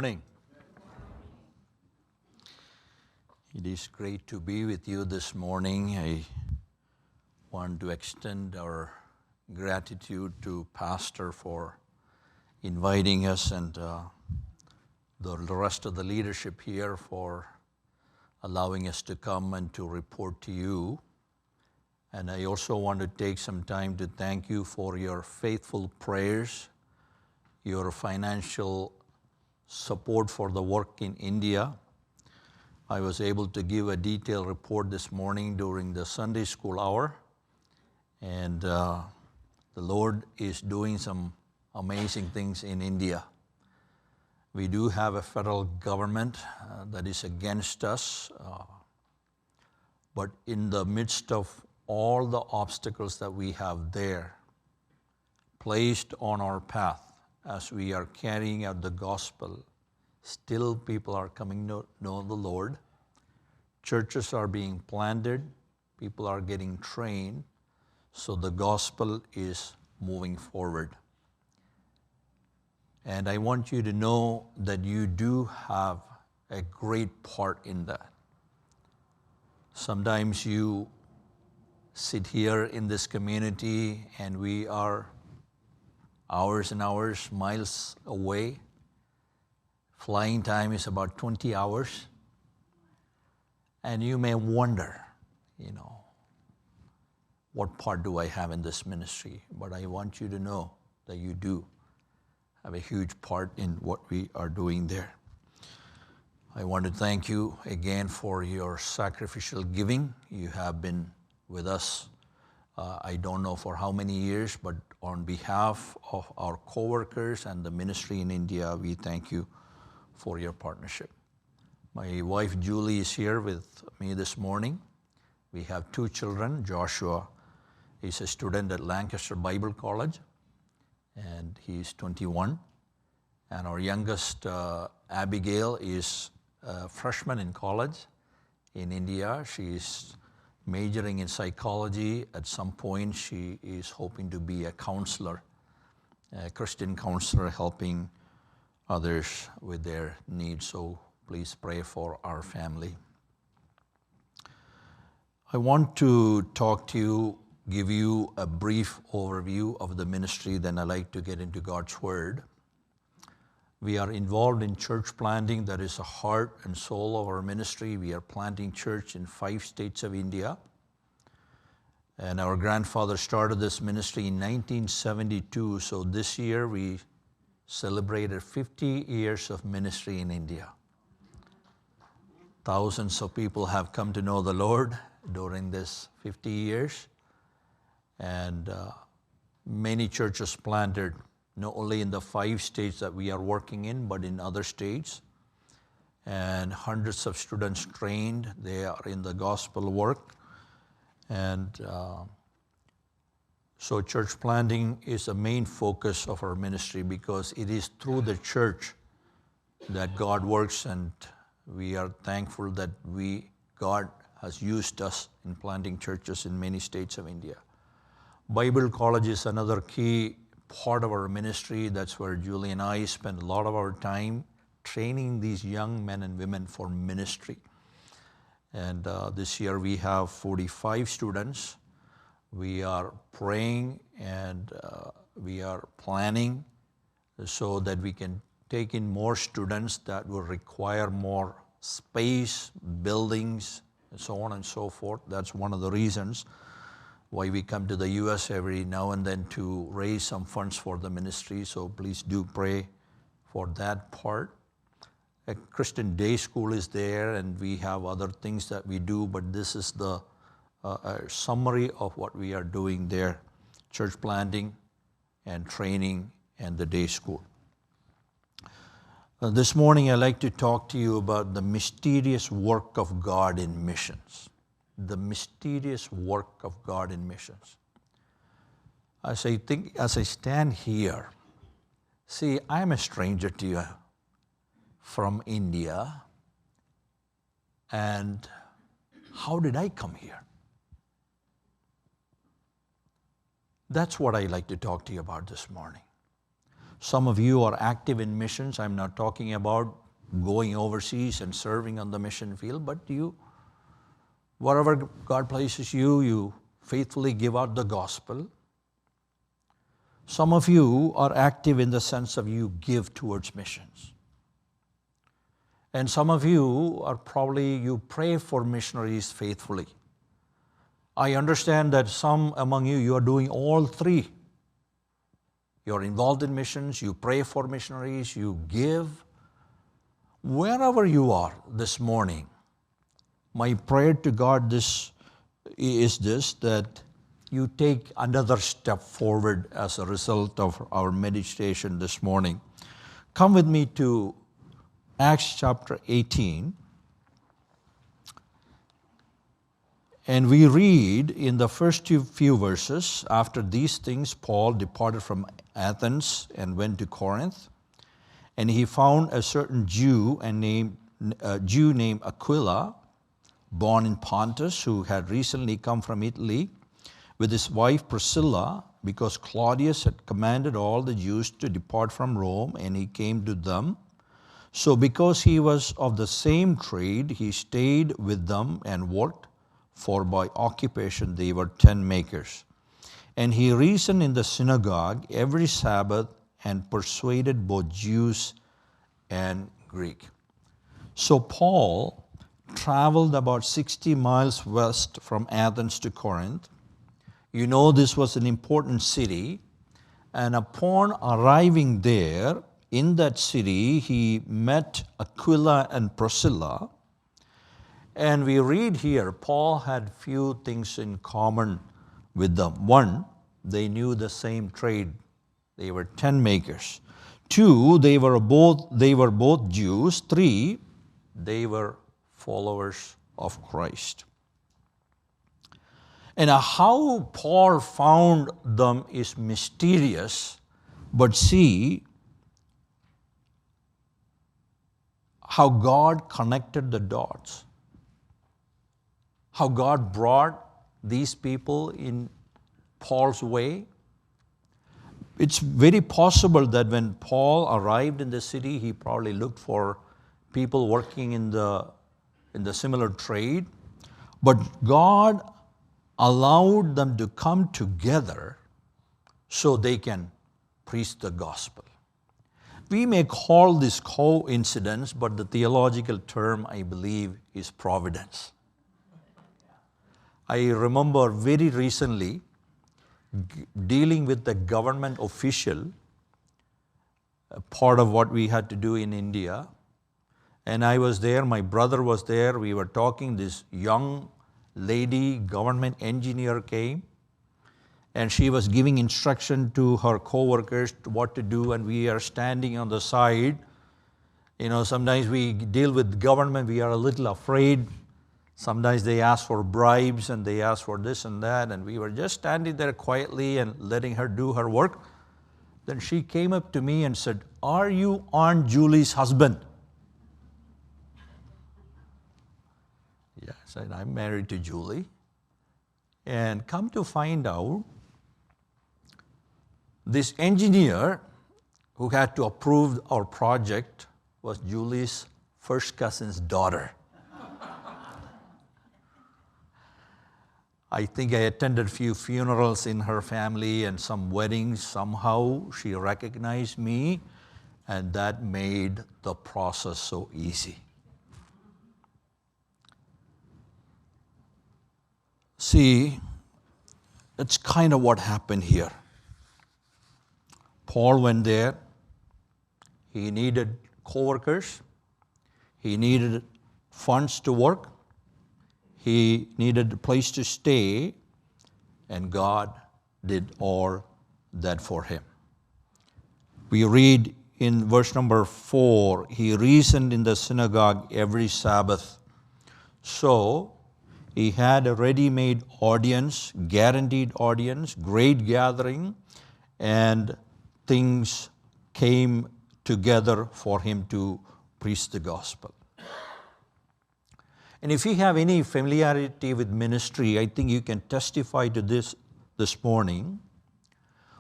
morning. It is great to be with you this morning. I want to extend our gratitude to Pastor for inviting us and the rest of the leadership here for allowing us to come and to report to you. And I also want to take some time to thank you for your faithful prayers, your financial support for the work in India. I was able to give a detailed report this morning during the Sunday school hour, and the Lord is doing some amazing things in India. We do have a federal government that is against us, but in the midst of all the obstacles that we have there placed on our path as we are carrying out the gospel, still people are coming to know the Lord. Churches are being planted, people are getting trained, so the gospel is moving forward. And I want you to know that you do have a great part in that. Sometimes you sit here in this community and we are hours and hours, miles away. Flying time is about 20 hours. And you may wonder, what part do I have in this ministry? But I want you to know that you do have a huge part in what we are doing there. I want to thank you again for your sacrificial giving. You have been with us, I don't know for how many years, but on behalf of our co-workers and the ministry in India, we thank you for your partnership. My wife Julie is here with me this morning. We have 2 children. Joshua is a student at Lancaster Bible College, and he's 21. And our youngest, Abigail, is a freshman in college in India. She's majoring in psychology. At some point, she is hoping to be a counselor, a Christian counselor, helping others with their needs. So please pray for our family. I want to talk to you, give you a brief overview of the ministry, then I like to get into God's Word. We are involved in church planting. That is the heart and soul of our ministry. We are planting church in 5 states of India. And our grandfather started this ministry in 1972. So this year we celebrated 50 years of ministry in India. Thousands of people have come to know the Lord during this 50 years. And many churches planted, not only in the 5 states that we are working in, but in other states. And hundreds of students trained. They are in the gospel work. And so church planting is a main focus of our ministry because it is through the church that God works, and we are thankful that God has used us in planting churches in many states of India. Bible college is another key part of our ministry. That's where Julie and I spend a lot of our time training these young men and women for ministry. And this year we have 45 students. We are praying and we are planning so that we can take in more students that will require more space, buildings, and so on and so forth. That's one of the reasons why we come to the U.S. every now and then to raise some funds for the ministry. So please do pray for that part. A Christian day school is there, and we have other things that we do, but this is the summary of what we are doing there: church planting and training and the day school. This morning I'd like to talk to you about the mysterious work of God in missions. The mysterious work of God in missions. As I stand here, see, I'm a stranger to you from India, and how did I come here? That's what I'd like to talk to you about this morning. Some of you are active in missions. I'm not talking about going overseas and serving on the mission field, but you, wherever God places you, you faithfully give out the gospel. Some of you are active in the sense of you give towards missions. And some of you are probably, you pray for missionaries faithfully. I understand that some among you, you are doing all three. You're involved in missions, you pray for missionaries, you give. Wherever you are this morning, my prayer to God is this, that you take another step forward as a result of our meditation this morning. Come with me to Acts chapter 18. And we read in the first few verses, after these things, Paul departed from Athens and went to Corinth. And he found a certain Jew named Aquila, born in Pontus, who had recently come from Italy, with his wife Priscilla, because Claudius had commanded all the Jews to depart from Rome, and he came to them. So because he was of the same trade, he stayed with them and worked, for by occupation they were tent makers. And he reasoned in the synagogue every Sabbath and persuaded both Jews and Greek. So Paul traveled about 60 miles west from Athens to Corinth. You know, this was an important city, and upon arriving there, in that city, he met Aquila and Priscilla. And we read here, Paul had few things in common with them. One, they knew the same trade. They were tent makers. Two, they were both Jews. Three, they were followers of Christ. And how Paul found them is mysterious, but see how God connected the dots. How God brought these people in Paul's way. It's very possible that when Paul arrived in the city, he probably looked for people working in the similar trade. But God allowed them to come together so they can preach the gospel. We may call this coincidence, but the theological term, I believe, is providence. I remember very recently dealing with a government official, part of what we had to do in India. And I was there, my brother was there, we were talking, this young lady, government engineer came, and she was giving instruction to her co-workers what to do, and we are standing on the side. You know, sometimes we deal with government, we are a little afraid. Sometimes they ask for bribes and they ask for this and that, and we were just standing there quietly and letting her do her work. Then she came up to me and said, "Are you Aunt Julie's husband?" Yeah, I said, "I'm married to Julie." And come to find out, this engineer who had to approve our project was Julie's first cousin's daughter. I think I attended a few funerals in her family and some weddings. Somehow she recognized me, and that made the process so easy. See, it's kind of what happened here. Paul went there. He needed co-workers. He needed funds to work. He needed a place to stay, and God did all that for him. We read in verse number 4, he reasoned in the synagogue every Sabbath. So he had a ready-made audience, guaranteed audience, great gathering, and things came together for him to preach the gospel. And if you have any familiarity with ministry, I think you can testify to this morning.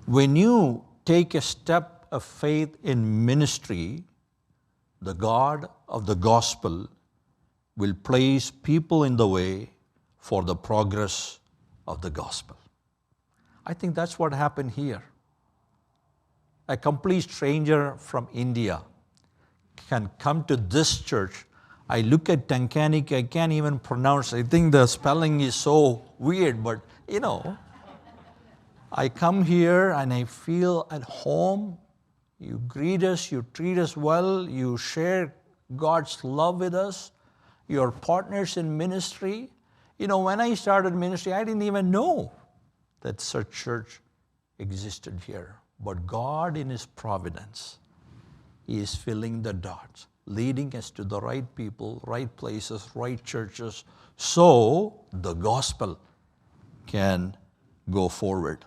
When you take a step a faith in ministry, the God of the gospel will place people in the way for the progress of the gospel. I think that's what happened here. A complete stranger from India can come to this church. I look at Tankanik, I can't even pronounce. I think the spelling is so weird, but I come here and I feel at home. You greet us, you treat us well, you share God's love with us. You're partners in ministry. When I started ministry, I didn't even know that such church existed here. But God in His providence, He is filling the dots, leading us to the right people, right places, right churches, so the gospel can go forward.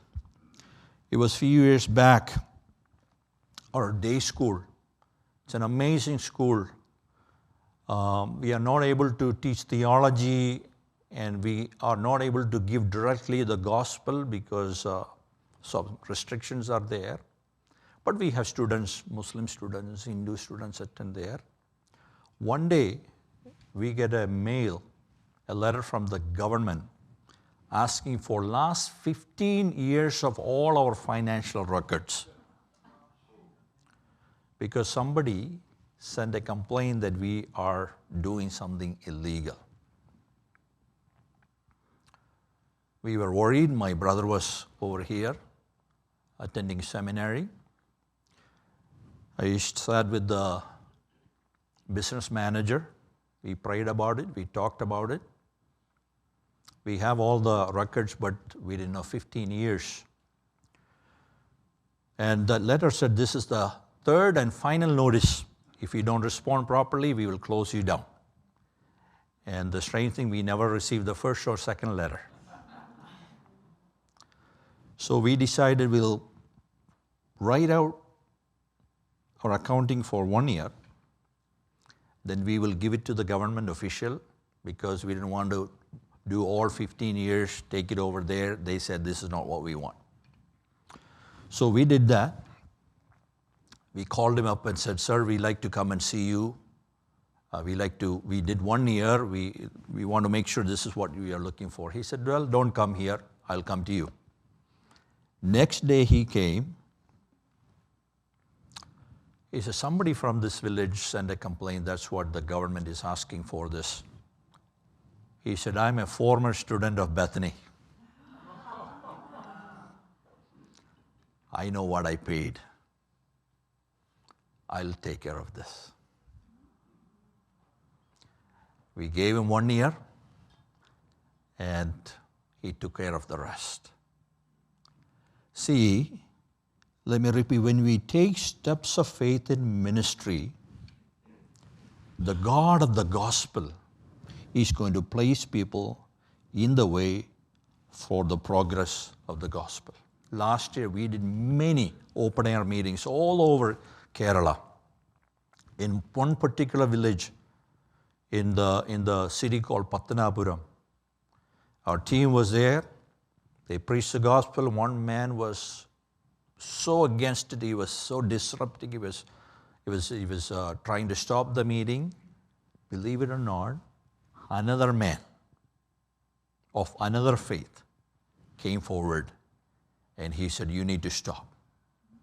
It was a few years back, our day school. It's an amazing school. We are not able to teach theology, and we are not able to give directly the gospel because some restrictions are there. But we have students, Muslim students, Hindu students attend there. One day, we get a letter from the government asking for last 15 years of all our financial records. Because somebody sent a complaint that we are doing something illegal. We were worried. My brother was over here attending seminary. I sat with the business manager. We prayed about it. We talked about it. We have all the records, but we didn't know 15 years. And the letter said, this is the third and final notice. If you don't respond properly, we will close you down. And the strange thing, we never received the first or second letter. So we decided we'll write out our accounting for 1 year. Then we will give it to the government official because we didn't want to do all 15 years, take it over there. They said, this is not what we want. So we did that. We called him up and said, sir, we'd like to come and see you. We did 1 year. We want to make sure this is what we are looking for. He said, well, don't come here. I'll come to you. Next day he came. He said, somebody from this village sent a complaint. That's what the government is asking for this. He said, I'm a former student of Bethany. I know what I paid. I'll take care of this. We gave him 1 year, and he took care of the rest. See, let me repeat, when we take steps of faith in ministry, the God of the gospel is going to place people in the way for the progress of the gospel. Last year, we did many open-air meetings all over Kerala. In one particular village in the city called Pattanapuram, our team was there. They preached the gospel. One man was so against it. He was so disrupting. He was trying to stop the meeting. Believe it or not, another man of another faith came forward and he said, you need to stop.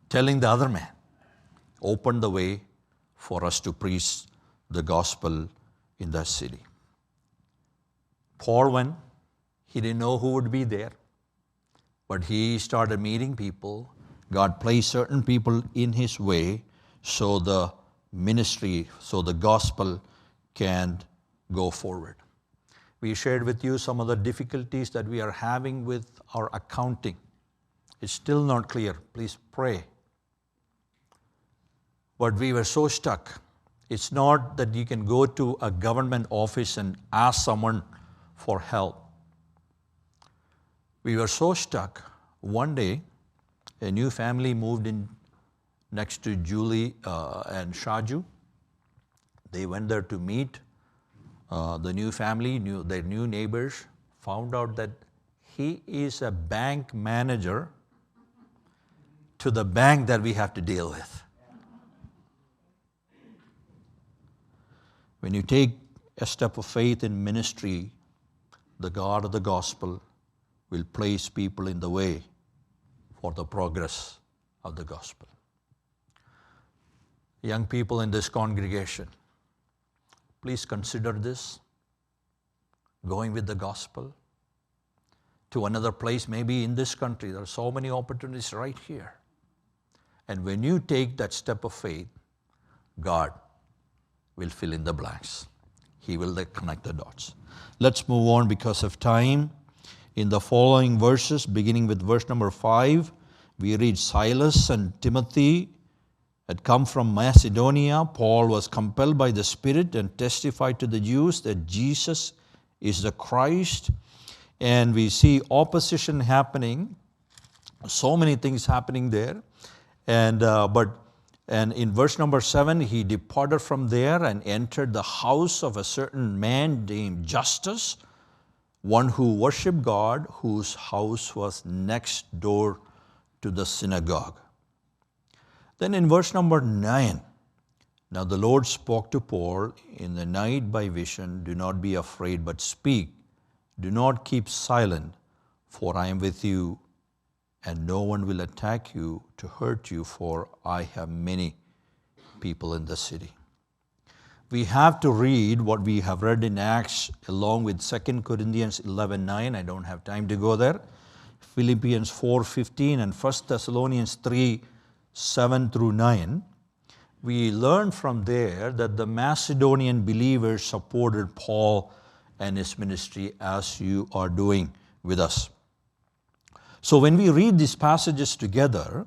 Telling the other man, opened the way for us to preach the gospel in that city. Paul went. He didn't know who would be there, but he started meeting people. God placed certain people in his way so the ministry, so the gospel can go forward. We shared with you some of the difficulties that we are having with our accounting. It's still not clear. Please pray. But we were so stuck. It's not that you can go to a government office and ask someone for help. We were so stuck. One day, a new family moved in next to Julie and Shaju. They went there to meet the new family, their new neighbors, found out that he is a bank manager to the bank that we have to deal with. When you take a step of faith in ministry, the God of the gospel will place people in the way for the progress of the gospel. Young people in this congregation, please consider this, going with the gospel to another place, maybe in this country. There are so many opportunities right here. And when you take that step of faith, God will fill in the blanks. He will connect the dots. Let's move on because of time. In the following verses, beginning with verse number 5, we read Silas and Timothy had come from Macedonia. Paul was compelled by the Spirit and testified to the Jews that Jesus is the Christ. And we see opposition happening, so many things happening there. And in verse number 7, he departed from there and entered the house of a certain man named Justus, one who worshipped God, whose house was next door to the synagogue. Then in verse number 9, now the Lord spoke to Paul in the night by vision, do not be afraid, but speak. Do not keep silent, for I am with you, and no one will attack you to hurt you, for I have many people in the city. We have to read what we have read in Acts along with 2 Corinthians 11:9. I don't have time to go there. Philippians 4:15 and 1 Thessalonians 3:7 through 9. We learn from there that the Macedonian believers supported Paul and his ministry as you are doing with us. So when we read these passages together,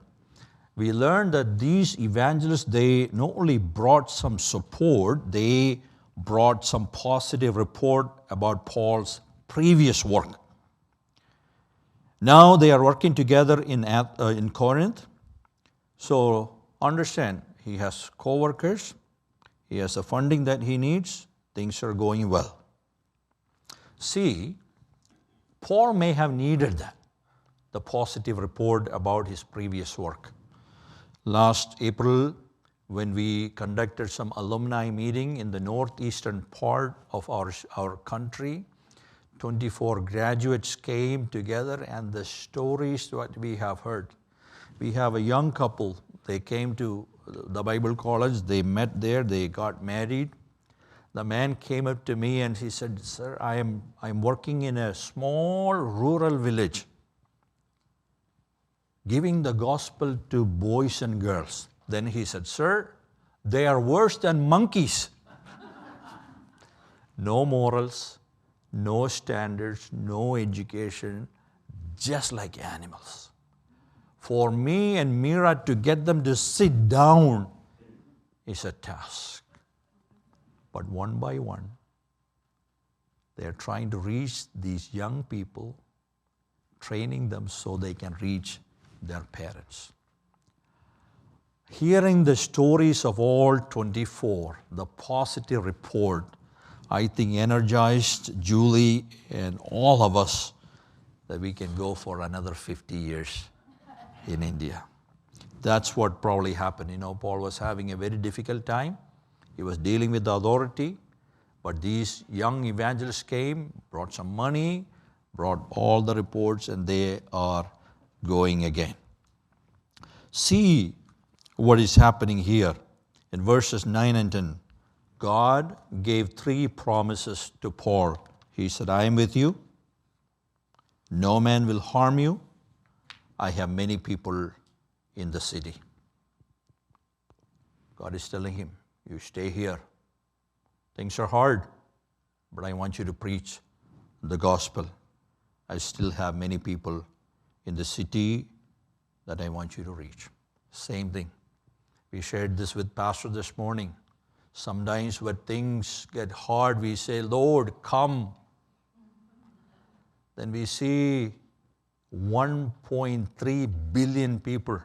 we learn that these evangelists, they not only brought some support, they brought some positive report about Paul's previous work. Now they are working together in Corinth. So understand, he has co-workers, he has the funding that he needs, things are going well. See, Paul may have needed that, the positive report about his previous work. Last April, when we conducted some alumni meeting in the northeastern part of our country, 24 graduates came together, and the stories that we have heard. We have a young couple, they came to the Bible college, they met there, they got married. The man came up to me and he said, "Sir, I'm working in a small rural village, giving the gospel to boys and girls." Then he said, "Sir, they are worse than monkeys." No morals, no standards, no education, just like animals. For me and Mira to get them to sit down is a task. But one by one, they are trying to reach these young people, training them so they can reach their parents. Hearing the stories of all 24, the positive report, I think energized Julie and all of us that we can go for another 50 years in India. That's what probably happened. Paul was having a very difficult time. He was dealing with the authority, but these young evangelists came, brought some money, brought all the reports, and they are going again. See what is happening here in verses 9 and 10. God gave 3 promises to Paul. He said, "I am with you. No man will harm you. I have many people in the city." God is telling him, you stay here. Things are hard, but I want you to preach the gospel. I still have many people in the city that I want you to reach. Same thing. We shared this with Pastor this morning. Sometimes when things get hard, we say, "Lord, come." Then we see 1.3 billion people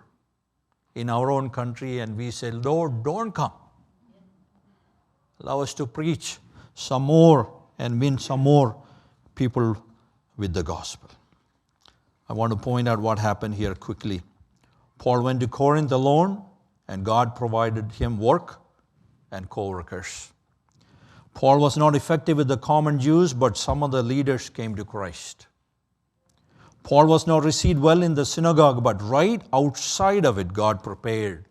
in our own country, and we say, "Lord, don't come. Allow us to preach some more and win some more people with the gospel." I want to point out what happened here quickly. Paul went to Corinth alone, and God provided him work and co-workers. Paul was not effective with the common Jews, but some of the leaders came to Christ. Paul was not received well in the synagogue, but right outside of it, God prepared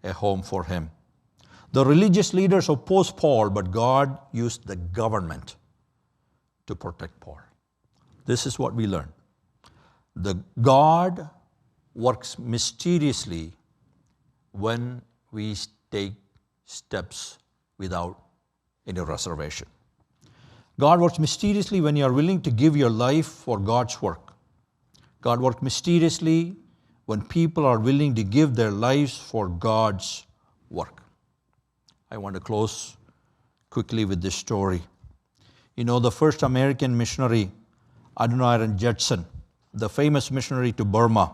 a home for him. The religious leaders opposed Paul, but God used the government to protect Paul. This is what we learn. The God works mysteriously when we take steps without any reservation. God works mysteriously when you are willing to give your life for God's work. God works mysteriously when people are willing to give their lives for God's work. I want to close quickly with this story. You know, the first American missionary, Adoniram Judson, the famous missionary to Burma.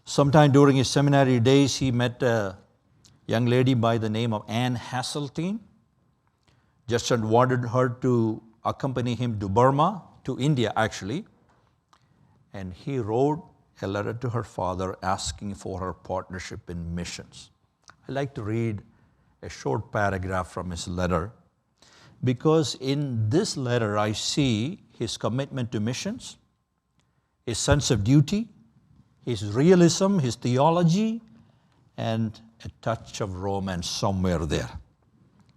Sometime during his seminary days, he met a young lady by the name of Anne Hasseltine. Judson wanted her to accompany him to Burma, to India actually, and he wrote a letter to her father asking for her partnership in missions. I'd like to read a short paragraph from his letter, because in this letter I see his commitment to missions, his sense of duty, his realism, his theology, and a touch of romance somewhere there.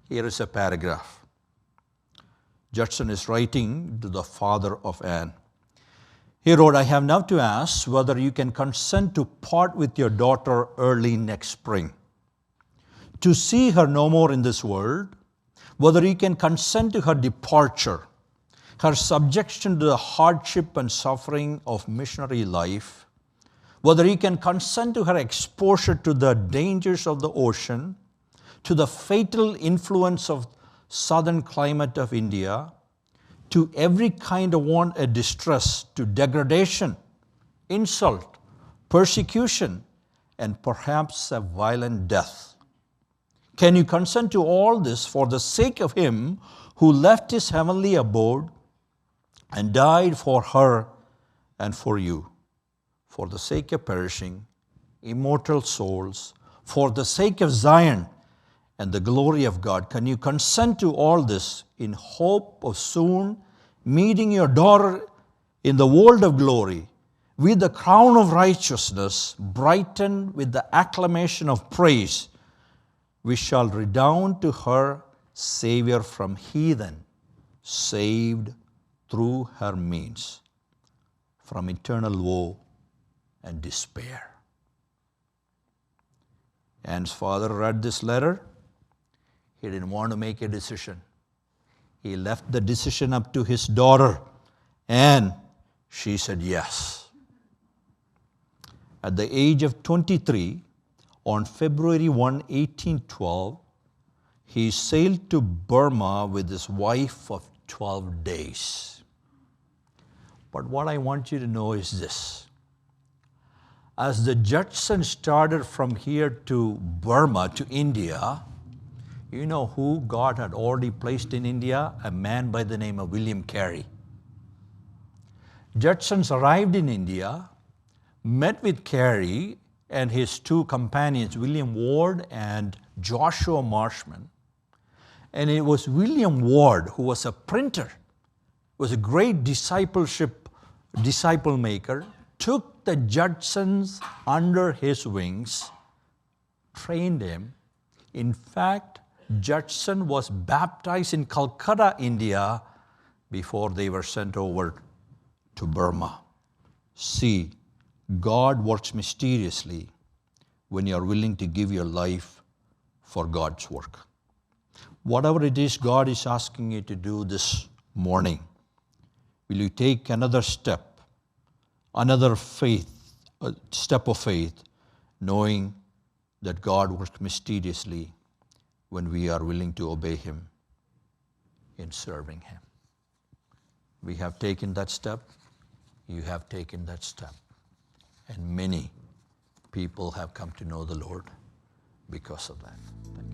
Here is a paragraph. Judson is writing to the father of Anne. He wrote, I have now to ask whether you can consent to part with your daughter early next spring, to see her no more in this world, whether you can consent to her departure, her subjection to the hardship and suffering of missionary life, whether you can consent to her exposure to the dangers of the ocean, to the fatal influence of southern climate of India, to every kind of want and distress, to degradation, insult, persecution, and perhaps a violent death. Can you consent to all this for the sake of him who left his heavenly abode and died for her and for you, for the sake of perishing, immortal souls, for the sake of Zion and the glory of God? Can you consent to all this in hope of soon meeting your daughter in the world of glory with the crown of righteousness, brightened with the acclamation of praise? We shall redound to her Savior from heathen, saved through her means, from eternal woe and despair. Anne's father read this letter. He didn't want to make a decision. He left the decision up to his daughter, and she said yes. At the age of 23, on February 1, 1812, he sailed to Burma with his wife of 12 days. But what I want you to know is this. As the Judson started from here to Burma, to India, you know who God had already placed in India? A man by the name of William Carey. Judsons arrived in India, met with Carey and his two companions, William Ward and Joshua Marshman. And it was William Ward, who was a printer, was a great disciple maker, took the Judsons under his wings, trained him. In fact, Judson was baptized in Calcutta, India, before they were sent over to Burma. See, God works mysteriously when you are willing to give your life for God's work. Whatever it is God is asking you to do this morning, will you take another step, another step of faith, knowing that God works mysteriously when we are willing to obey Him in serving Him? We have taken that step. You have taken that step. And many people have come to know the Lord because of that. Thank you.